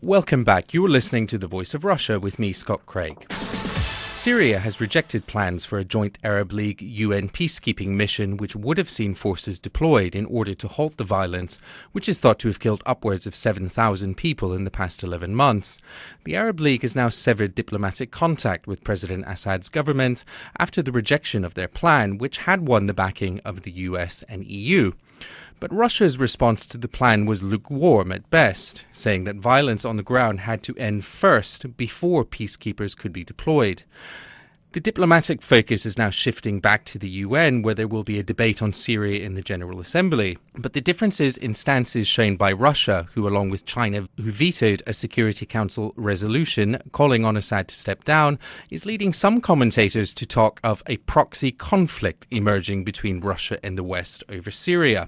Welcome back. You're listening to The Voice of Russia with me, Scott Craig. Syria has rejected plans for a joint Arab League UN peacekeeping mission which would have seen forces deployed in order to halt the violence, which is thought to have killed upwards of 7,000 people in the past 11 months. The Arab League has now severed diplomatic contact with President Assad's government after the rejection of their plan, which had won the backing of the US and EU. But Russia's response to the plan was lukewarm at best, saying that violence on the ground had to end first before peacekeepers could be deployed. The diplomatic focus is now shifting back to the UN, where there will be a debate on Syria in the General Assembly. But the differences in stances shown by Russia, who along with China, who vetoed a Security Council resolution calling on Assad to step down, is leading some commentators to talk of a proxy conflict emerging between Russia and the West over Syria.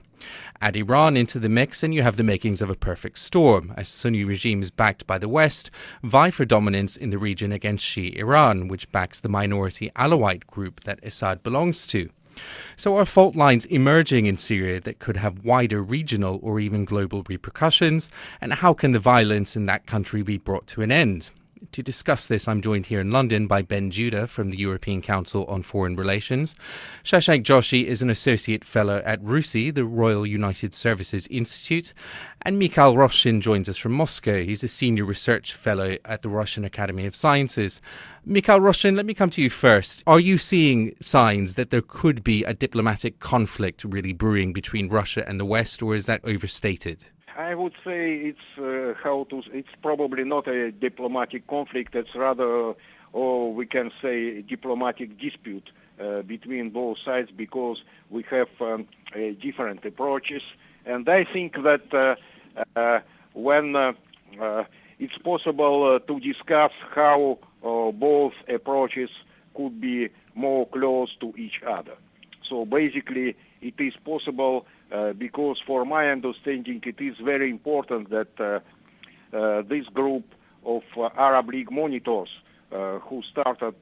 Add Iran into the mix and you have the makings of a perfect storm, as Sunni regimes backed by the West vie for dominance in the region against Shia Iran, which backs the minority Alawite group that Assad belongs to. So are fault lines emerging in Syria that could have wider regional or even global repercussions? And how can the violence in that country be brought to an end? To discuss this, I'm joined here in London by Ben Judah from the European Council on Foreign Relations. Shashank Joshi is an Associate Fellow at RUSI, the Royal United Services Institute. And Mikhail Roshchin joins us from Moscow. He's a Senior Research Fellow at the Russian Academy of Sciences. Mikhail Roshchin, let me come to you first. Are you seeing signs that there could be a diplomatic conflict really brewing between Russia and the West, or is that overstated? I would say it's probably not a diplomatic conflict. It's rather, or we can say, a diplomatic dispute between both sides, because we have different approaches. And I think that when it's possible to discuss how both approaches could be more close to each other. So basically, it is possible. Because for my understanding, it is very important that this group of Arab League monitors who started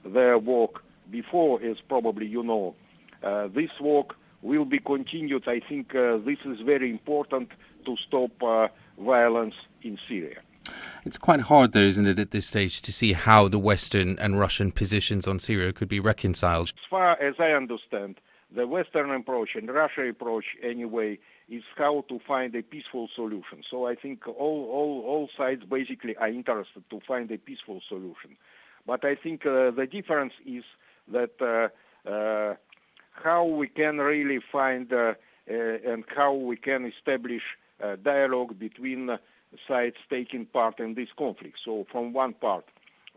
their work before, as probably you know, this work will be continued. I think this is very important to stop violence in Syria. It's quite hard, though, isn't it, at this stage, to see how the Western and Russian positions on Syria could be reconciled? As far as I understand, the Western approach and Russia approach, anyway, is how to find a peaceful solution. So I think all sides basically are interested to find a peaceful solution. But I think the difference is that how we can really find and how we can establish dialogue between sides taking part in this conflict. So from one part,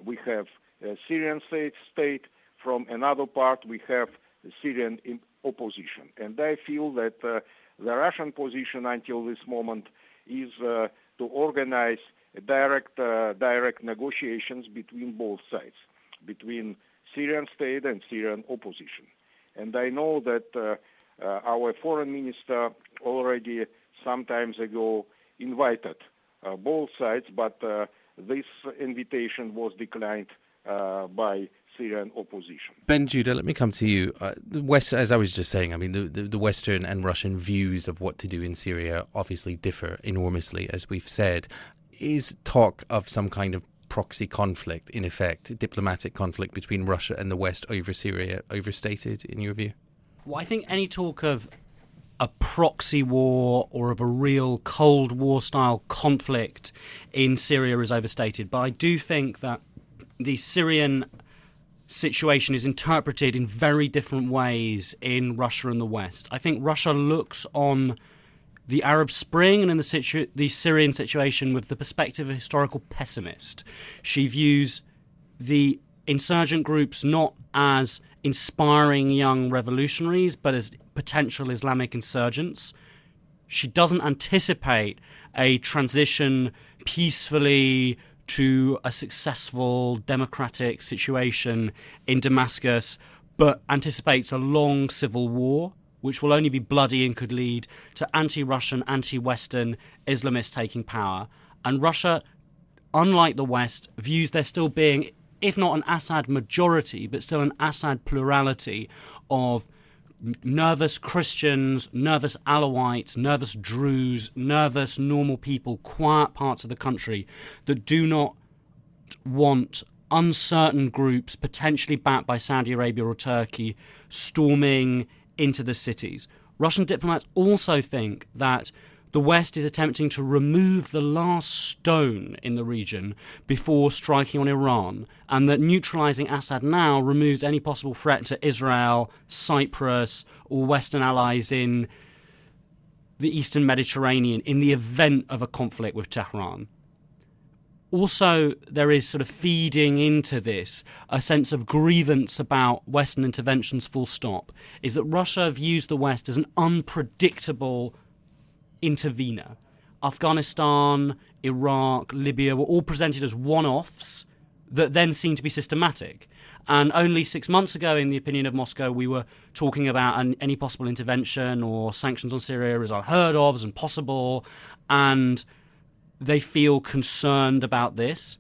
we have a Syrian state. From another part, we have Syrian opposition. And I feel that the Russian position until this moment is to organize direct negotiations between both sides, between Syrian state and Syrian opposition. And I know that our foreign minister already some time ago invited both sides, but this invitation was declined by Syrian opposition. Ben Judah, let me come to you. The West, as I was just saying, I mean, the Western and Russian views of what to do in Syria obviously differ enormously, as we've said. Is talk of some kind of proxy conflict, in effect, diplomatic conflict between Russia and the West over Syria, overstated in your view? Well, I think any talk of a proxy war or of a real Cold War-style conflict in Syria is overstated. But I do think that the Syrian situation is interpreted in very different ways in Russia and the West. I think Russia looks on the Arab Spring and in the Syrian situation with the perspective of a historical pessimist. She views the insurgent groups not as inspiring young revolutionaries, but as potential Islamic insurgents. She doesn't anticipate a transition peacefully to a successful democratic situation in Damascus, but anticipates a long civil war, which will only be bloody and could lead to anti-Russian, anti-Western Islamists taking power. And Russia, unlike the West, views there still being, if not an Assad majority, but still an Assad plurality of nervous Christians, nervous Alawites, nervous Druze, nervous normal people, quiet parts of the country that do not want uncertain groups, potentially backed by Saudi Arabia or Turkey, storming into the cities. Russian diplomats also think that the West is attempting to remove the last stone in the region before striking on Iran, and that neutralising Assad now removes any possible threat to Israel, Cyprus, or Western allies in the Eastern Mediterranean in the event of a conflict with Tehran. Also, there is sort of feeding into this a sense of grievance about Western interventions, full stop, is that Russia views the West as an unpredictable intervener. Afghanistan, Iraq, Libya were all presented as one-offs that then seemed to be systematic. And only 6 months ago, in the opinion of Moscow, we were talking about any possible intervention or sanctions on Syria as unheard of, as impossible, and they feel concerned about this.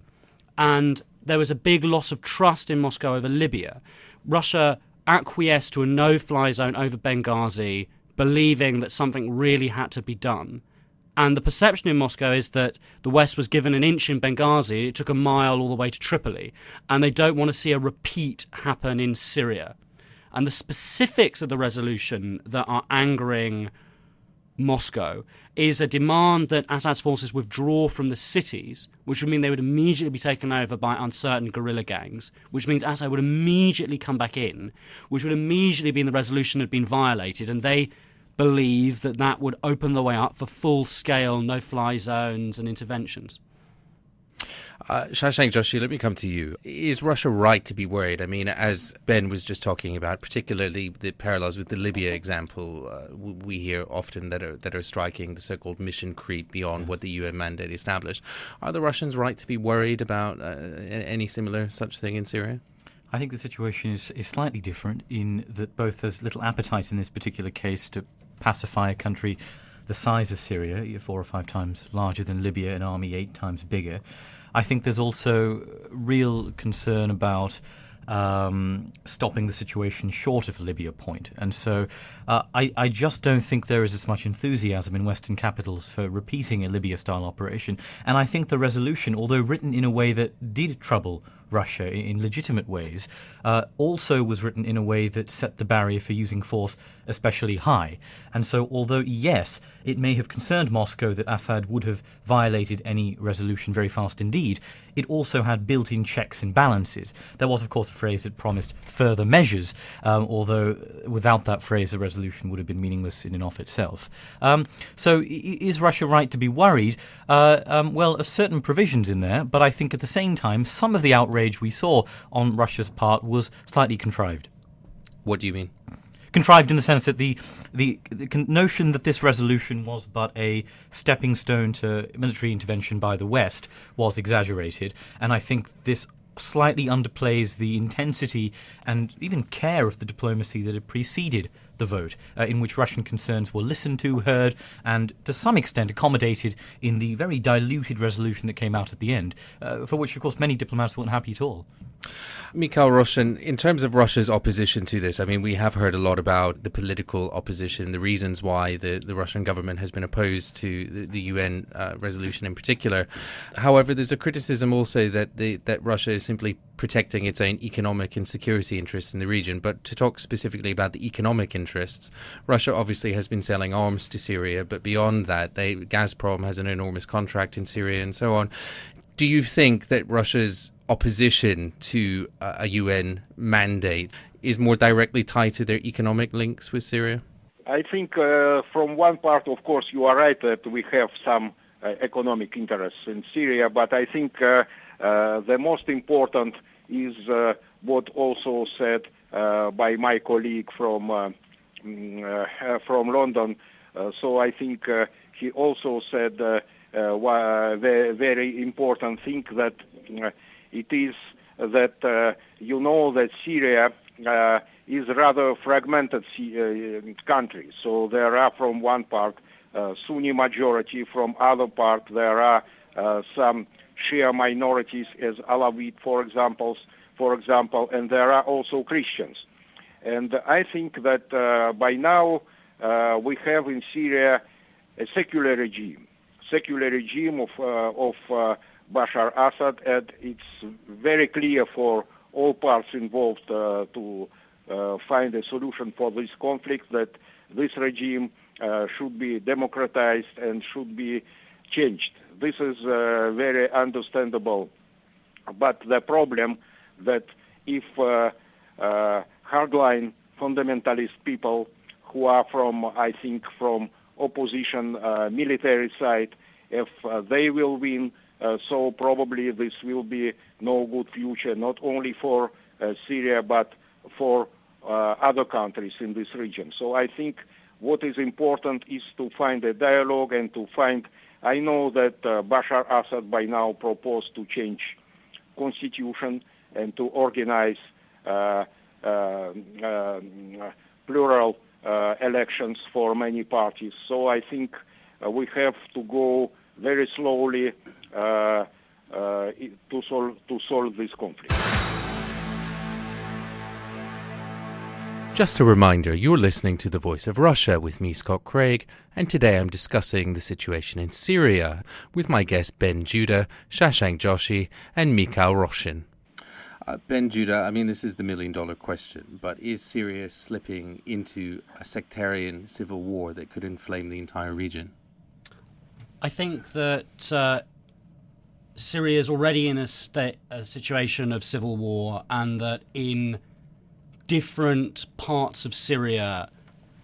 And there was a big loss of trust in Moscow over Libya. Russia acquiesced to a no-fly zone over Benghazi, believing that something really had to be done. And the perception in Moscow is that the West was given an inch in Benghazi, it took a mile all the way to Tripoli, and they don't want to see a repeat happen in Syria. And the specifics of the resolution that are angering Moscow is a demand that Assad's forces withdraw from the cities, which would mean they would immediately be taken over by uncertain guerrilla gangs, which means Assad would immediately come back in, which would immediately mean the resolution had been violated, and they believe that that would open the way up for full-scale no-fly zones and interventions. Shashank, Joshi, let me come to you. Is Russia right to be worried? I mean, as Ben was just talking about, particularly the parallels with the Libya example, we hear often that are striking, the so-called mission creep beyond what the UN mandate established. Are the Russians right to be worried about any similar such thing in Syria? I think the situation is slightly different in that both there's little appetite in this particular case to pacify a country the size of Syria, 4 or 5 times larger than Libya, an army 8 times bigger. I think there's also real concern about stopping the situation short of a Libya point. And so I just don't think there is as much enthusiasm in Western capitals for repeating a Libya-style operation. And I think the resolution, although written in a way that did trouble Russia in legitimate ways, also was written in a way that set the barrier for using force especially high. And so although, yes, it may have concerned Moscow that Assad would have violated any resolution very fast indeed, it also had built-in checks and balances. There was, of course, a phrase that promised further measures, although without that phrase, the resolution would have been meaningless in and of itself. So is Russia right to be worried? Well, of certain provisions in there, but I think at the same time, some of the outrage we saw on Russia's part was slightly contrived. What do you mean? Contrived in the sense that the notion that this resolution was but a stepping stone to military intervention by the West was exaggerated, and I think this slightly underplays the intensity and even care of the diplomacy that had preceded the vote, in which Russian concerns were listened to, heard, and to some extent accommodated in the very diluted resolution that came out at the end, for which, of course, many diplomats weren't happy at all. Mikhail, Roshchin, in terms of Russia's opposition to this, I mean, we have heard a lot about the political opposition, the reasons why the Russian government has been opposed to the UN resolution in particular. However, there's a criticism also that Russia is simply protecting its own economic and security interests in the region. But to talk specifically about the economic interests, Russia obviously has been selling arms to Syria, but beyond that, Gazprom has an enormous contract in Syria and so on. Do you think that Russia's opposition to a UN mandate is more directly tied to their economic links with Syria? I think from one part, of course, you are right that we have some economic interests in Syria, but I think the most important is what also said by my colleague from London. So I think he also said the very important thing that it is that that Syria is rather fragmented country. So there are from one part Sunni majority, from other part there are some Shia minorities as Alawite, for example, and there are also Christians. And I think that by now we have in Syria a secular regime of Bashar Assad, and it's very clear for all parts involved to find a solution for this conflict that this regime should be democratized and should be changed. This is very understandable. But the problem that if hardline fundamentalist people who are from opposition military side, if they will win, so probably this will be no good future, not only for Syria, but for other countries in this region. So I think what is important is to find a dialogue and to find, I know that Bashar Assad by now proposed to change constitution and to organize plural elections for many parties. So I think we have to go very slowly to solve this conflict. Just a reminder, you're listening to The Voice of Russia with me, Scott Craig, and today I'm discussing the situation in Syria with my guests Ben Judah, Shashank Joshi, and Mikhail Roshchin. Ben Judah, I mean, this is the million-dollar question, but is Syria slipping into a sectarian civil war that could inflame the entire region? I think that Syria is already in a situation of civil war, and that in different parts of Syria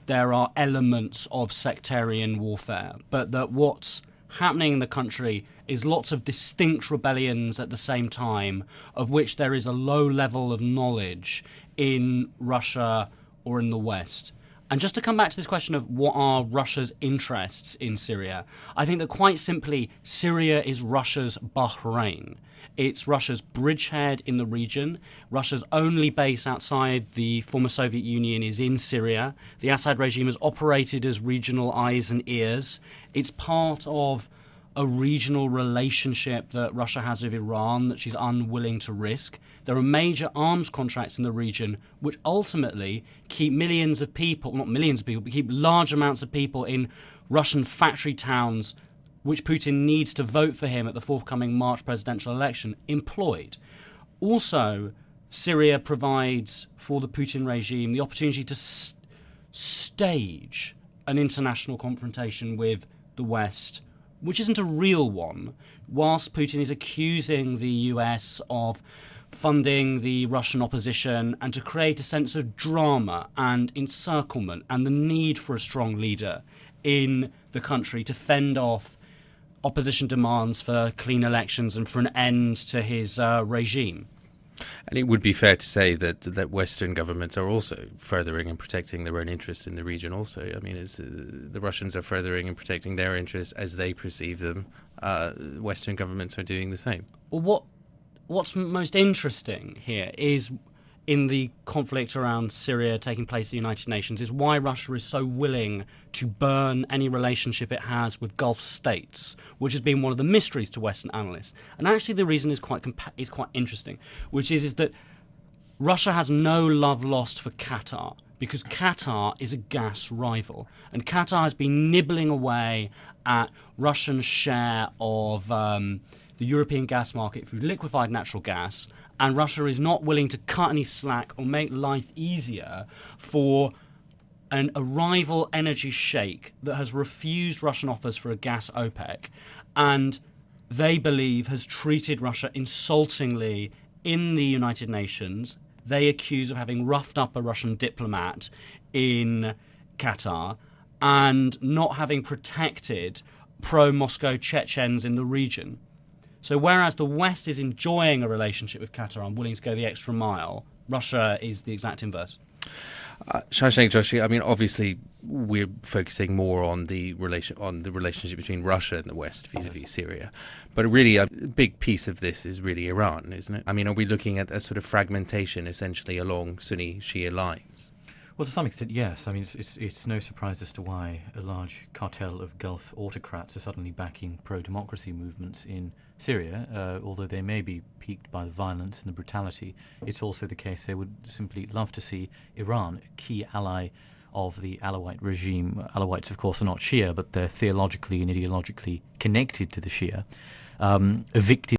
there are elements of sectarian warfare, but that what's happening in the country is lots of distinct rebellions at the same time, of which there is a low level of knowledge in Russia or in the West. And just to come back to this question of what are Russia's interests in Syria, I think that quite simply Syria is Russia's Bahrain. It's Russia's bridgehead in the region. Russia's only base outside the former Soviet Union is in Syria. The Assad regime has operated as regional eyes and ears. It's part of a regional relationship that Russia has with Iran that she's unwilling to risk. There are major arms contracts in the region which ultimately keep millions of people, not millions of people, but keep large amounts of people in Russian factory towns which Putin needs to vote for him at the forthcoming March presidential election, employed. Also, Syria provides for the Putin regime the opportunity to stage an international confrontation with the West, which isn't a real one, whilst Putin is accusing the US of funding the Russian opposition and to create a sense of drama and encirclement and the need for a strong leader in the country to fend off opposition demands for clean elections and for an end to his regime. And it would be fair to say that Western governments are also furthering and protecting their own interests in the region also. I mean, the Russians are furthering and protecting their interests as they perceive them. Western governments are doing the same. Well, what's most interesting here is in the conflict around Syria taking place at the United Nations is why Russia is so willing to burn any relationship it has with Gulf states, which has been one of the mysteries to Western analysts. And actually the reason is quite interesting, which is that Russia has no love lost for Qatar, because Qatar is a gas rival. And Qatar has been nibbling away at Russian share of the European gas market through liquefied natural gas, and Russia is not willing to cut any slack or make life easier for a rival energy sheikh that has refused Russian offers for a gas OPEC, and they believe has treated Russia insultingly in the United Nations. They accuse of having roughed up a Russian diplomat in Qatar and not having protected pro-Moscow Chechens in the region. So whereas the West is enjoying a relationship with Qatar and willing to go the extra mile, Russia is the exact inverse. Shashank Joshi, I mean, obviously we're focusing more on the relationship between Russia and the West vis-a-vis Syria. But really a big piece of this is really Iran, isn't it? I mean, are we looking at a sort of fragmentation essentially along Sunni-Shia lines? Well, to some extent, yes. I mean, it's no surprise as to why a large cartel of Gulf autocrats are suddenly backing pro-democracy movements in Syria, although they may be piqued by the violence and the brutality, it's also the case they would simply love to see Iran, a key ally of the Alawite regime. Alawites, of course, are not Shia, but they're theologically and ideologically connected to the Shia, evicted